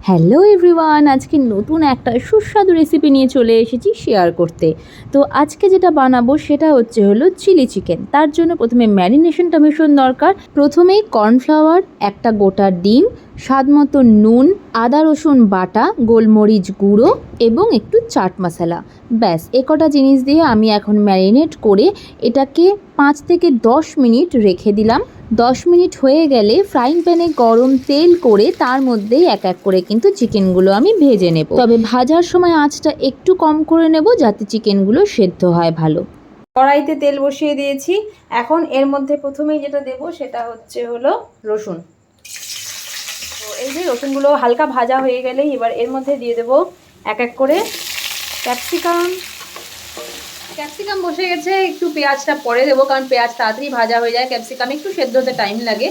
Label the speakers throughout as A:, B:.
A: Hello everyone, আজকে নতুন একটা সুস্বাদু রেসিপি নিয়ে চলে এসেছি শেয়ার করতে। তো আজকে যেটা বানাবো সেটা হলো চিলি চিকেন। তার জন্য প্রথমে ম্যারিনেশনটা ভীষণ দরকার। প্রথমেই কর্নফ্লাওয়ার, একটা গোটা ডিম, স্বাদ মতো নুন, আদা রসুন বাটা, গোলমরিচ গুঁড়ো এবং একটু চাট মশলা। ব্যাস এ কটা জিনিস দিয়ে আমি এখন ম্যারিনেট করে এটাকে 5 থেকে 10 মিনিট রেখে দিলাম। 10 মিনিট হয়ে গেলে ফ্রাইং প্যানে গরম তেল করে তার মধ্যেই এক এক করে কিন্তু চিকেনগুলো আমি ভেজে নেব। তবে ভাজার সময় আঁচটা একটু কম করে নেব যাতে চিকেনগুলো সেদ্ধ হয় ভালো।
B: কড়াইতে তেল বসিয়ে দিয়েছি। এখন এর মধ্যে প্রথমেই যেটা দেব সেটা হলো রসুন। তো এই যে রসুনগুলো হালকা ভাজা হয়ে গেলেই এবার এর মধ্যে দিয়ে দেব এক এক করে ক্যাপসিকাম বসে গেছে। একটু পেঁয়াজটা পরে দেবো কারণ পেঁয়াজ তাড়াতাড়ি ভাজা হয়ে যায়, ক্যাপসিকাম একটু সেদ্ধ হতে টাইম লাগে।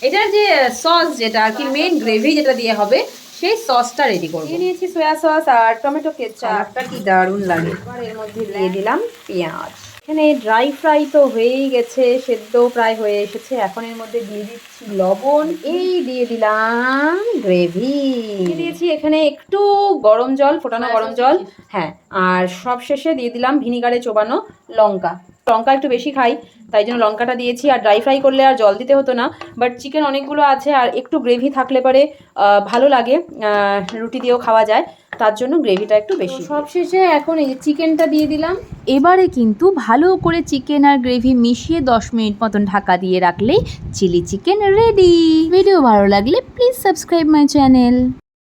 B: এটার যে সস যেটা আর কি মেন গ্রেভি যেটা দিয়ে হবে সেই সসটা রেডি করব। নিয়েছি সয়া সস আর টমেটো কেচাপটা কি দারুণ লাগে। এবার এর মধ্যে দিয়ে দিলাম পেঁয়াজ। এখানে ড্রাই ফ্রাই তো হয়েই গেছে, সেদ্ধ প্রায় হয়ে এসেছে। এখন এর মধ্যে দিয়ে দিচ্ছি লবণ, এই দিয়ে দিলাম গ্রেভি, দিয়ে দিয়েছি এখানে একটু গরম জল, ফোটানো গরম জল, হ্যাঁ, আর সব শেষে দিয়ে দিলাম ভিনিগারে চোবানো লঙ্কা। লঙ্কা একটু বেশি খাই তাই জন্য লঙ্কাটা দিয়েছি। আর ড্রাই ফ্রাই করলে আর জল দিতে হতো না, বাট চিকেন অনেকগুলো আছে আর একটু গ্রেভি থাকলে পরে ভালো লাগে, রুটি দিয়েও খাওয়া যায়, তার জন্য গ্রেভিটা একটু বেশি। সবশেষে এখন এই যে চিকেনটা দিয়ে দিলাম।
A: এবারে কিন্তু ভালো করে চিকেন আর গ্রেভি মিশিয়ে 10 মিনিট মতন ঢাকা দিয়ে রাখলেই চিলি চিকেন রেডি। ভিডিও ভালো লাগলে প্লিজ সাবস্ক্রাইব মাই চ্যানেল।